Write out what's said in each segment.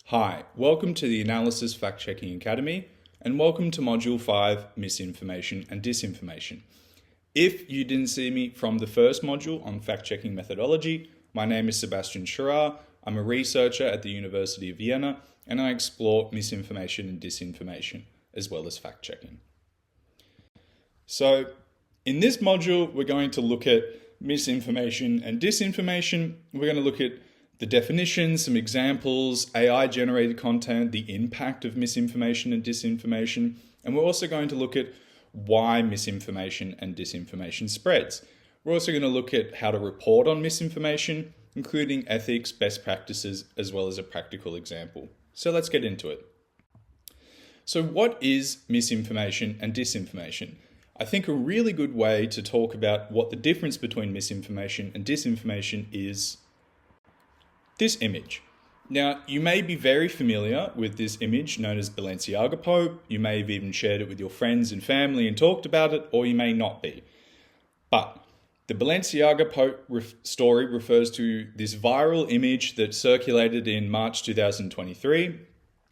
Hi, welcome to the Analysis Fact-Checking Academy, and welcome to Module 5, Misinformation and Disinformation. If you didn't see me from the first module on fact-checking methodology, my name is Sebastian Schirra. I'm a researcher at the University of Vienna, and I explore misinformation and disinformation, as well as fact-checking. So, in this module, we're going to look at misinformation and disinformation. We're going to look at the definitions, some examples, AI-generated content, the impact of misinformation and disinformation, and we're also going to look at why misinformation and disinformation spreads. We're also going to look at how to report on misinformation, including ethics, best practices, as well as a practical example. So let's get into it. So what is misinformation and disinformation? I think a really good way to talk about what the difference between misinformation and disinformation is this image. Now, you may be very familiar with this image known as Balenciaga Pope. You may have even shared it with your friends and family and talked about it, or you may not be. But the Balenciaga Pope story refers to this viral image that circulated in March 2023,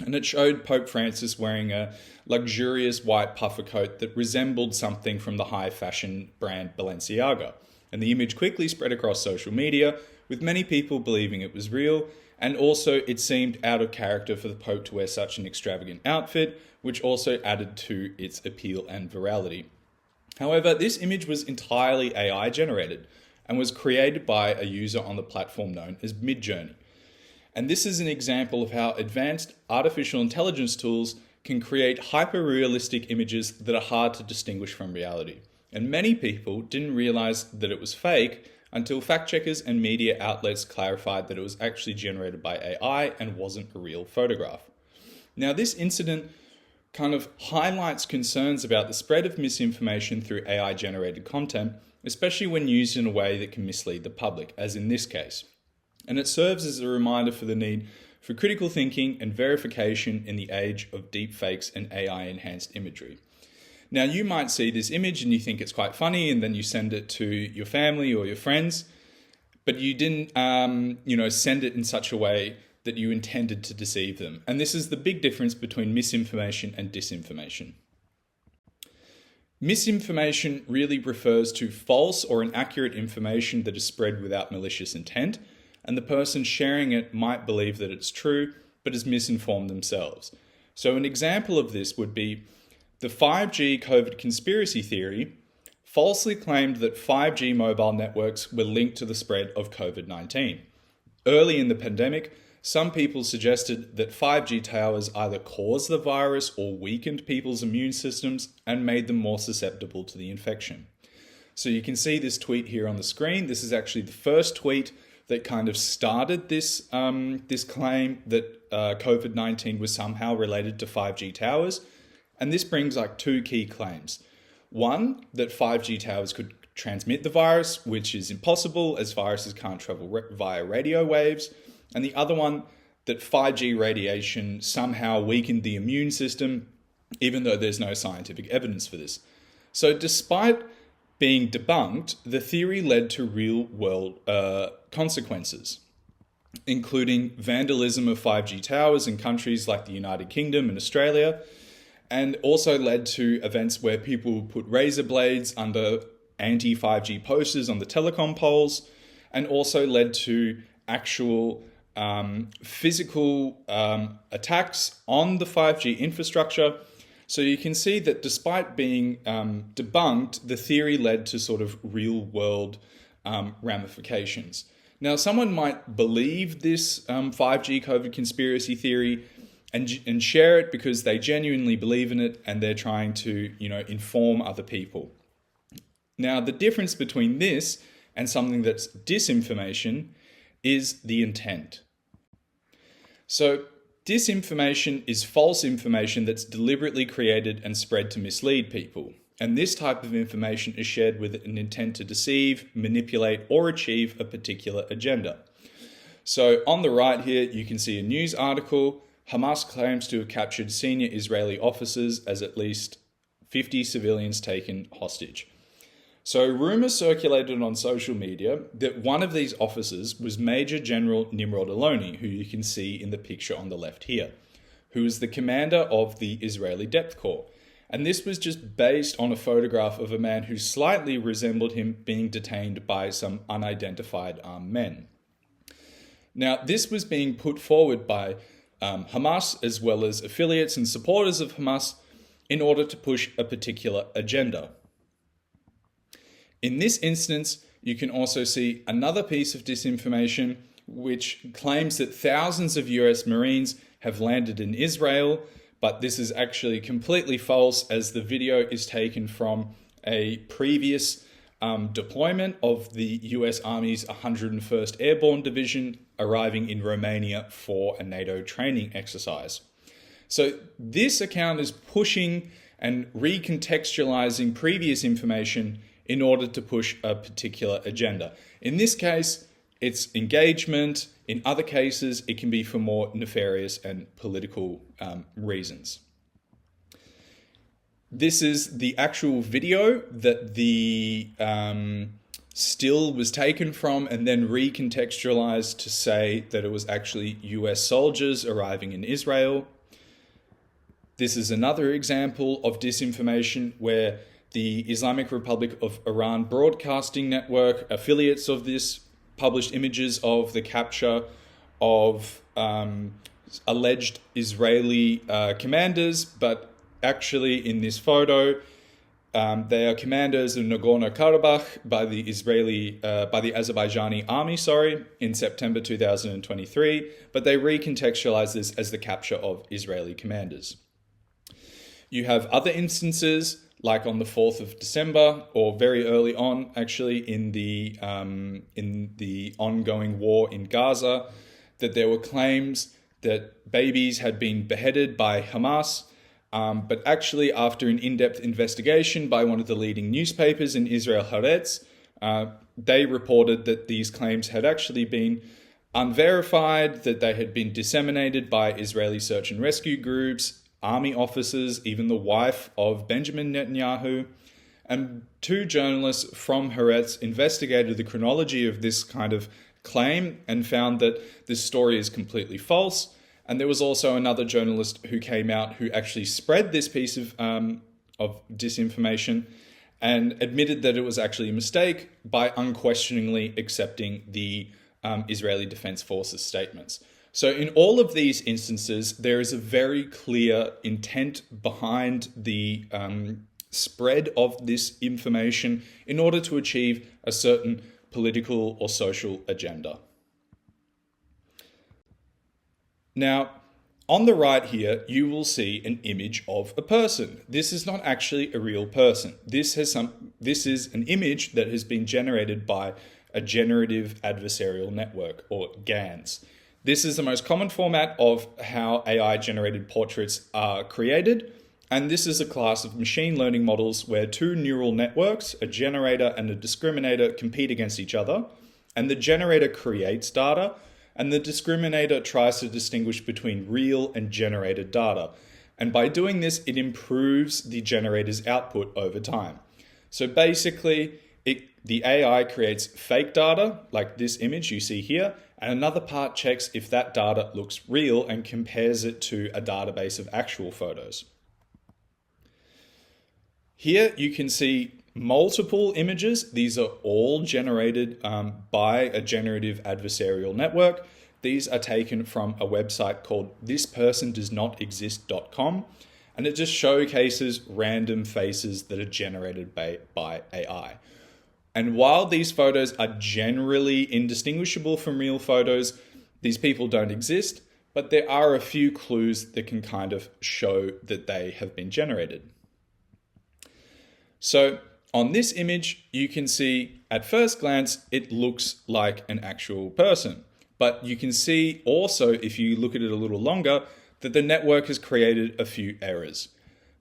and it showed Pope Francis wearing a luxurious white puffer coat that resembled something from the high fashion brand Balenciaga. And the image quickly spread across social media, with many people believing it was real, and also it seemed out of character for the Pope to wear such an extravagant outfit, which also added to its appeal and virality. However, this image was entirely AI generated and was created by a user on the platform known as Midjourney. And this is an example of how advanced artificial intelligence tools can create hyper-realistic images that are hard to distinguish from reality. And many people didn't realize that it was fake until fact-checkers and media outlets clarified that it was actually generated by AI and wasn't a real photograph. Now, this incident kind of highlights concerns about the spread of misinformation through AI-generated content, especially when used in a way that can mislead the public, as in this case. And it serves as a reminder for the need for critical thinking and verification in the age of deepfakes and AI-enhanced imagery. Now, you might see this image and you think it's quite funny, and then you send it to your family or your friends, but you didn't, send it in such a way that you intended to deceive them. And this is the big difference between misinformation and disinformation. Misinformation really refers to false or inaccurate information that is spread without malicious intent, and the person sharing it might believe that it's true, but is misinformed themselves. So an example of this would be the 5G COVID conspiracy theory falsely claimed that 5G mobile networks were linked to the spread of COVID-19. Early in the pandemic, some people suggested that 5G towers either caused the virus or weakened people's immune systems and made them more susceptible to the infection. So you can see this tweet here on the screen. This is actually the first tweet that kind of started this claim that COVID-19 was somehow related to 5G towers. And this brings two key claims. One, that 5G towers could transmit the virus, which is impossible as viruses can't travel via radio waves. And the other one, that 5G radiation somehow weakened the immune system, even though there's no scientific evidence for this. So despite being debunked, the theory led to real-world consequences, including vandalism of 5G towers in countries like the United Kingdom and Australia, and also led to events where people would put razor blades under anti-5G posters on the telecom poles, and also led to actual physical attacks on the 5G infrastructure. So you can see that despite being debunked, the theory led to sort of real-world ramifications. Now, someone might believe this 5G COVID conspiracy theory and share it because they genuinely believe in it and they're trying to, inform other people. Now, the difference between this and something that's disinformation is the intent. So, disinformation is false information that's deliberately created and spread to mislead people. And this type of information is shared with an intent to deceive, manipulate, or achieve a particular agenda. So, on the right here, you can see a news article. Hamas claims to have captured senior Israeli officers as at least 50 civilians taken hostage. So rumors circulated on social media that one of these officers was Major General Nimrod Aloni, who you can see in the picture on the left here, who is the commander of the Israeli Depth Corps. And this was just based on a photograph of a man who slightly resembled him being detained by some unidentified armed men. Now, this was being put forward by Hamas, as well as affiliates and supporters of Hamas, in order to push a particular agenda. In this instance, you can also see another piece of disinformation which claims that thousands of US Marines have landed in Israel, but this is actually completely false, as the video is taken from a previous deployment of the US Army's 101st Airborne Division arriving in Romania for a NATO training exercise. So this account is pushing and recontextualizing previous information in order to push a particular agenda. In this case, it's engagement. In other cases, it can be for more nefarious and political reasons. This is the actual video that the still was taken from and then recontextualized to say that it was actually US soldiers arriving in Israel. This is another example of disinformation where the Islamic Republic of Iran Broadcasting Network, affiliates of this, published images of the capture of alleged Israeli commanders, but actually in this photo, they are commanders of Nagorno-Karabakh by the Azerbaijani army, in September 2023, but they recontextualize this as the capture of Israeli commanders. You have other instances, like on the 4th of December, or very early on, actually, in the ongoing war in Gaza, that there were claims that babies had been beheaded by Hamas, but actually, after an in-depth investigation by one of the leading newspapers in Israel, Haaretz, they reported that these claims had actually been unverified, that they had been disseminated by Israeli search and rescue groups, army officers, even the wife of Benjamin Netanyahu. And two journalists from Haaretz investigated the chronology of this kind of claim and found that this story is completely false. And there was also another journalist who came out who actually spread this piece of disinformation and admitted that it was actually a mistake by unquestioningly accepting the Israeli Defense Forces statements. So in all of these instances, there is a very clear intent behind the spread of this information in order to achieve a certain political or social agenda. Now, on the right here, you will see an image of a person. This is not actually a real person. This is an image that has been generated by a generative adversarial network, or GANs. This is the most common format of how AI-generated portraits are created, and this is a class of machine learning models where two neural networks, a generator and a discriminator, compete against each other, and the generator creates data, and the discriminator tries to distinguish between real and generated data. And by doing this, it improves the generator's output over time. So basically, the AI creates fake data, like this image you see here, and another part checks if that data looks real and compares it to a database of actual photos. Here you can see multiple images. These are all generated by a generative adversarial network. These are taken from a website called thispersondoesnotexist.com, and it just showcases random faces that are generated by AI. And while these photos are generally indistinguishable from real photos, these people don't exist, but there are a few clues that can kind of show that they have been generated. So on this image, you can see at first glance, it looks like an actual person. But you can see also, if you look at it a little longer, that the network has created a few errors.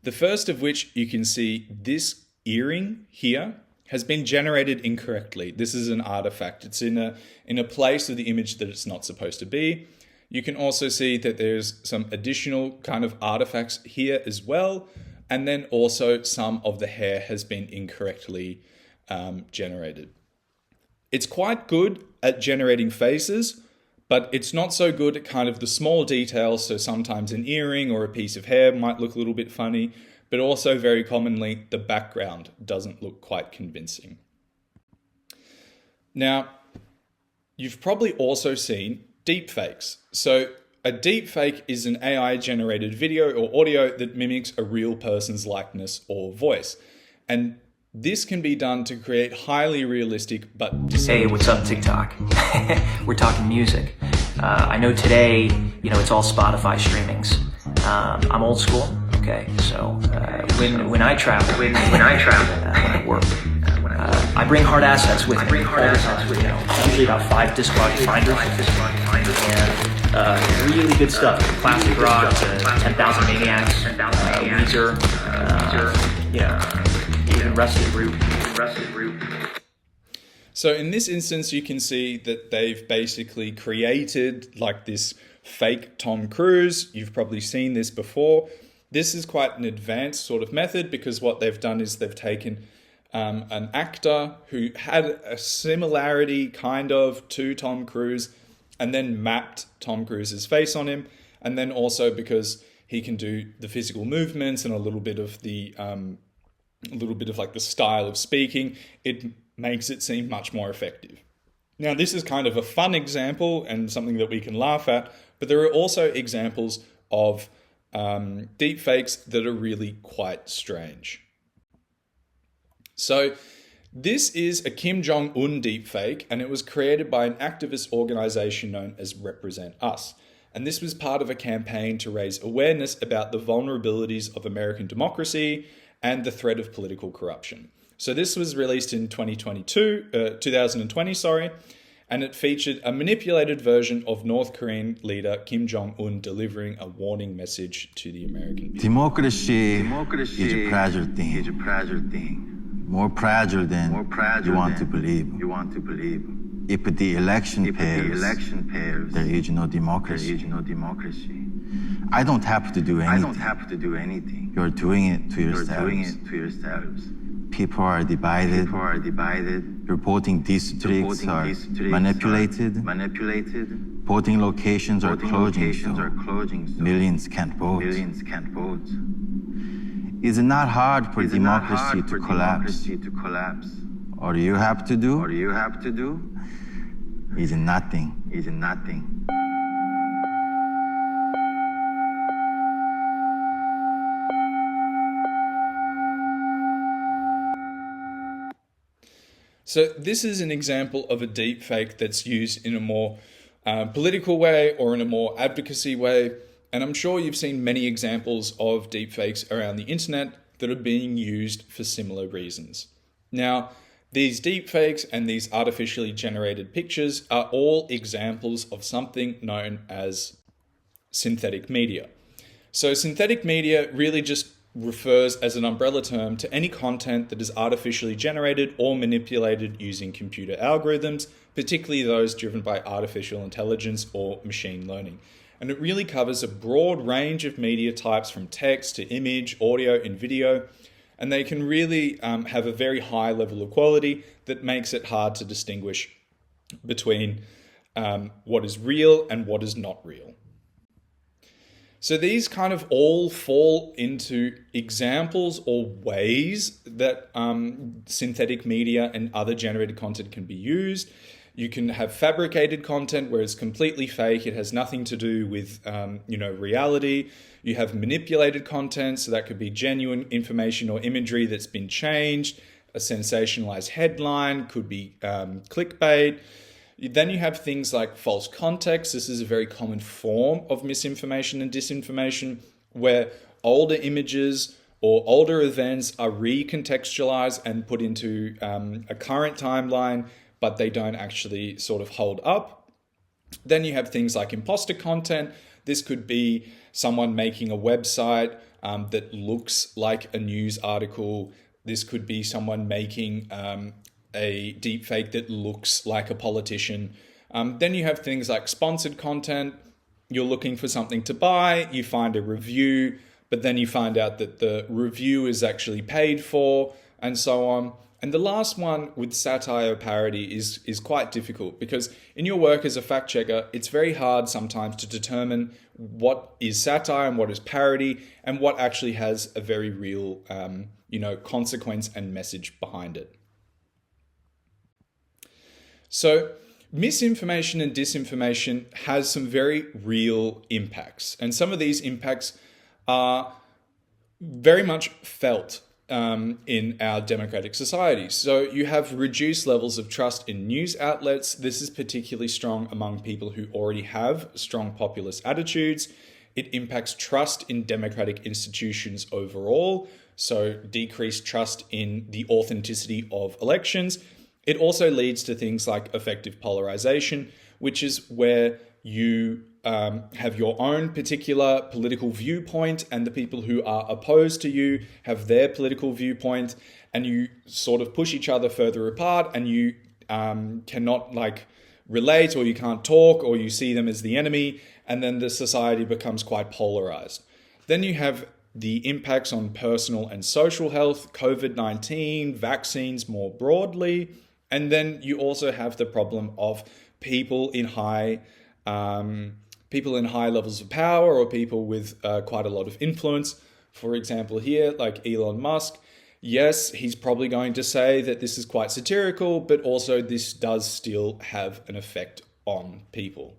The first of which you can see this earring here has been generated incorrectly. This is an artifact. It's in a place of the image that it's not supposed to be. You can also see that there's some additional kind of artifacts here as well. And then also some of the hair has been incorrectly generated. It's quite good at generating faces, but it's not so good at kind of the small details. So sometimes an earring or a piece of hair might look a little bit funny, but also very commonly the background doesn't look quite convincing. Now, you've probably also seen deepfakes. So a deepfake is an AI-generated video or audio that mimics a real person's likeness or voice. And this can be done to create highly realistic but Hey, what's up, TikTok? We're talking music. I know today, it's all Spotify streamings. I'm old school, okay? So when I travel, when I work, I bring hard assets with me all the time. Usually about 5 disc logic binders and really good stuff. Classic rock, 10,000 Maniacs, Weezer, even Rusted Root. So in this instance, you can see that they've basically created like this fake Tom Cruise. You've probably seen this before. This is quite an advanced sort of method because what they've done is they've taken an actor who had a similarity kind of to Tom Cruise and then mapped Tom Cruise's face on him. And then also because he can do the physical movements and a little bit of like the style of speaking, it makes it seem much more effective. Now, this is kind of a fun example and something that we can laugh at, but there are also examples of deepfakes that are really quite strange. So this is a Kim Jong-un deepfake, and it was created by an activist organization known as Represent Us. And this was part of a campaign to raise awareness about the vulnerabilities of American democracy and the threat of political corruption. So this was released in 2020, and it featured a manipulated version of North Korean leader Kim Jong-un delivering a warning message to the American people. Democracy is a fragile thing. More fragile than you want to believe. If the election fails, there is no democracy. I don't have to do anything. You're doing it to yourselves. People are divided. Your voting districts are manipulated. Voting locations are closing, so millions can't vote. It's not hard for democracy to collapse. All you have to do is nothing. So this is an example of a deepfake that's used in a more political way or in a more advocacy way. And I'm sure you've seen many examples of deepfakes around the internet that are being used for similar reasons. Now, these deepfakes and these artificially generated pictures are all examples of something known as synthetic media. So synthetic media really just refers as an umbrella term to any content that is artificially generated or manipulated using computer algorithms, particularly those driven by artificial intelligence or machine learning. And it really covers a broad range of media types from text to image, audio, and video. And they can really have a very high level of quality that makes it hard to distinguish between what is real and what is not real. So these kind of all fall into examples or ways that synthetic media and other generated content can be used. You can have fabricated content where it's completely fake. It has nothing to do with reality. You have manipulated content, so that could be genuine information or imagery that's been changed. A sensationalized headline could be clickbait. Then you have things like false context. This is a very common form of misinformation and disinformation where older images or older events are recontextualized and put into a current timeline, but they don't actually sort of hold up. Then you have things like imposter content. This could be someone making a website that looks like a news article. This could be someone making a deepfake that looks like a politician. Then you have things like sponsored content. You're looking for something to buy, you find a review, but then you find out that the review is actually paid for, and so on. And the last one with satire parody is quite difficult because in your work as a fact checker, it's very hard sometimes to determine what is satire and what is parody and what actually has a very real, consequence and message behind it. So misinformation and disinformation has some very real impacts. And some of these impacts are very much felt in our democratic societies. So you have reduced levels of trust in news outlets. This is particularly strong among people who already have strong populist attitudes. It impacts trust in democratic institutions overall, so decreased trust in the authenticity of elections. It also leads to things like effective polarization, which is where you have your own particular political viewpoint and the people who are opposed to you have their political viewpoint, and you sort of push each other further apart, and you cannot relate, or you can't talk, or you see them as the enemy, and then the society becomes quite polarized. Then you have the impacts on personal and social health, COVID-19, vaccines more broadly, and then you also have the problem of people in high levels of power, or people with quite a lot of influence. For example, here, like Elon Musk, yes, he's probably going to say that this is quite satirical, but also this does still have an effect on people.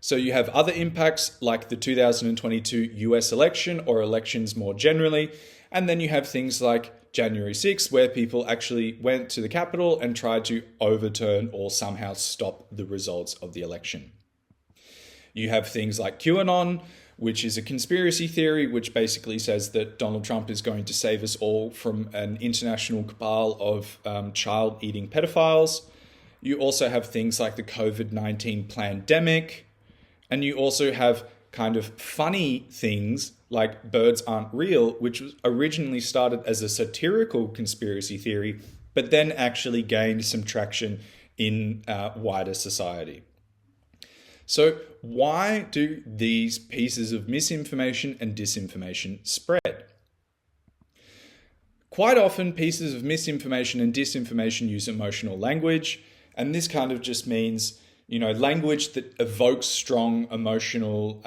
So you have other impacts like the 2022 US election, or elections more generally, and then you have things like January 6th, where people actually went to the Capitol and tried to overturn or somehow stop the results of the election. You have things like QAnon, which is a conspiracy theory, which basically says that Donald Trump is going to save us all from an international cabal of child-eating pedophiles. You also have things like the COVID-19 pandemic, and you also have kind of funny things like birds aren't real, which was originally started as a satirical conspiracy theory, but then actually gained some traction in wider society. So why do these pieces of misinformation and disinformation spread? Quite often, pieces of misinformation and disinformation use emotional language, and this kind of just means language that evokes strong emotional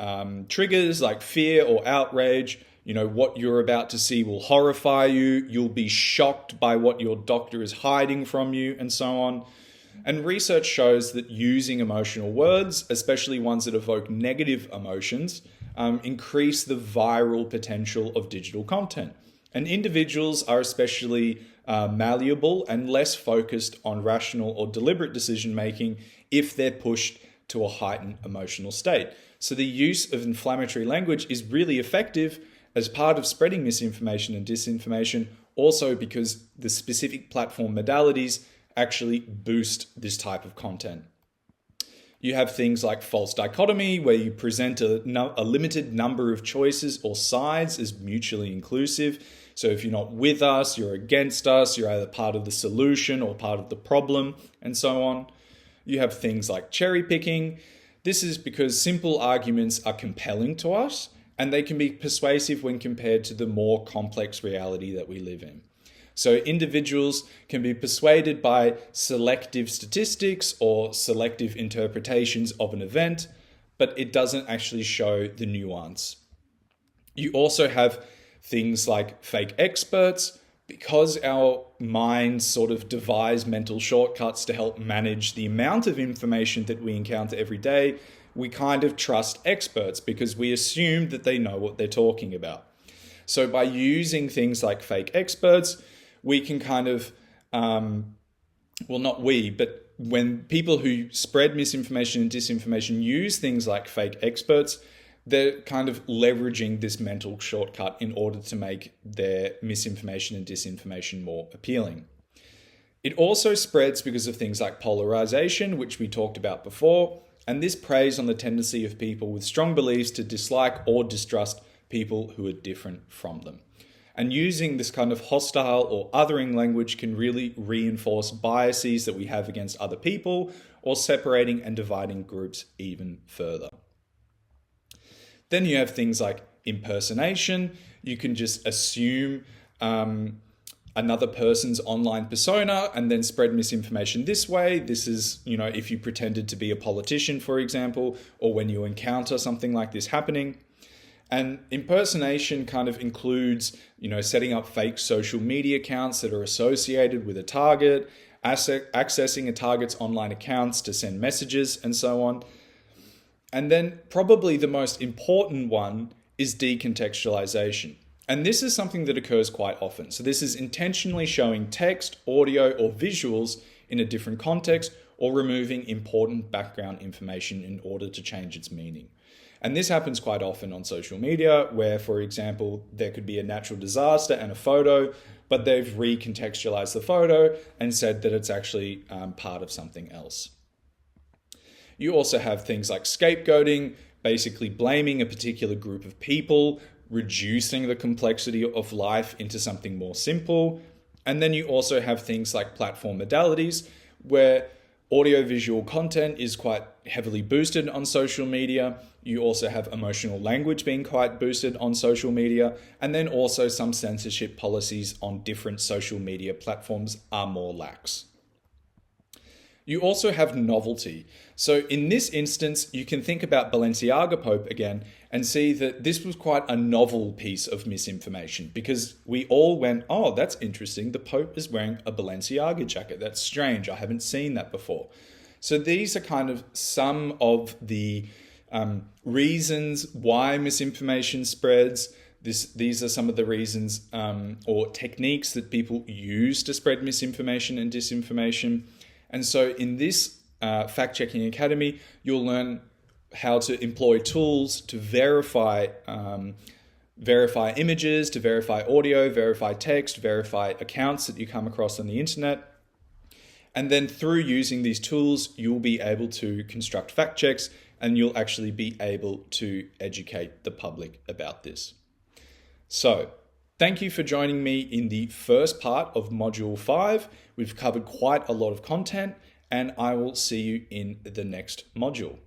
triggers like fear or outrage. What you're about to see will horrify you. You'll be shocked by what your doctor is hiding from you, and so on. And research shows that using emotional words, especially ones that evoke negative emotions, increase the viral potential of digital content. And individuals are especially malleable and less focused on rational or deliberate decision making if they're pushed to a heightened emotional state. So the use of inflammatory language is really effective as part of spreading misinformation and disinformation, also because the specific platform modalities actually boost this type of content. You have things like false dichotomy, where you present a limited number of choices or sides as mutually inclusive. So if you're not with us, you're against us, you're either part of the solution or part of the problem, and so on. You have things like cherry picking. This is because simple arguments are compelling to us, and they can be persuasive when compared to the more complex reality that we live in. So individuals can be persuaded by selective statistics or selective interpretations of an event, but it doesn't actually show the nuance. You also have things like fake experts. Because our minds sort of devise mental shortcuts to help manage the amount of information that we encounter every day, we kind of trust experts because we assume that they know what they're talking about. So by using things like fake experts, we can kind of, but when people who spread misinformation and disinformation use things like fake experts, they're kind of leveraging this mental shortcut in order to make their misinformation and disinformation more appealing. It also spreads because of things like polarization, which we talked about before, and this preys on the tendency of people with strong beliefs to dislike or distrust people who are different from them. And using this kind of hostile or othering language can really reinforce biases that we have against other people, or separating and dividing groups even further. Then you have things like impersonation. You can just assume another person's online persona and then spread misinformation this way. This is, if you pretended to be a politician, for example, or when you encounter something like this happening. And impersonation kind of includes, setting up fake social media accounts that are associated with a target, accessing a target's online accounts to send messages, and so on. And then probably the most important one is decontextualization. And this is something that occurs quite often. So this is intentionally showing text, audio, or visuals in a different context, or removing important background information in order to change its meaning. And this happens quite often on social media where, for example, there could be a natural disaster and a photo, but they've recontextualized the photo and said that it's actually part of something else. You also have things like scapegoating, basically blaming a particular group of people, reducing the complexity of life into something more simple. And then you also have things like platform modalities, where audiovisual content is quite heavily boosted on social media. You also have emotional language being quite boosted on social media. And then also some censorship policies on different social media platforms are more lax. You also have novelty. So in this instance, you can think about Balenciaga Pope again and see that this was quite a novel piece of misinformation, because we all went, oh, that's interesting. The Pope is wearing a Balenciaga jacket. That's strange. I haven't seen that before. So these are kind of some of the reasons why misinformation spreads. These are some of the reasons or techniques that people use to spread misinformation and disinformation. And so in this fact-checking academy, you'll learn how to employ tools to verify images, to verify audio, verify text, verify accounts that you come across on the internet. And then through using these tools, you'll be able to construct fact checks, and you'll actually be able to educate the public about this. So, thank you for joining me in the first part of Module 5. We've covered quite a lot of content, and I will see you in the next module.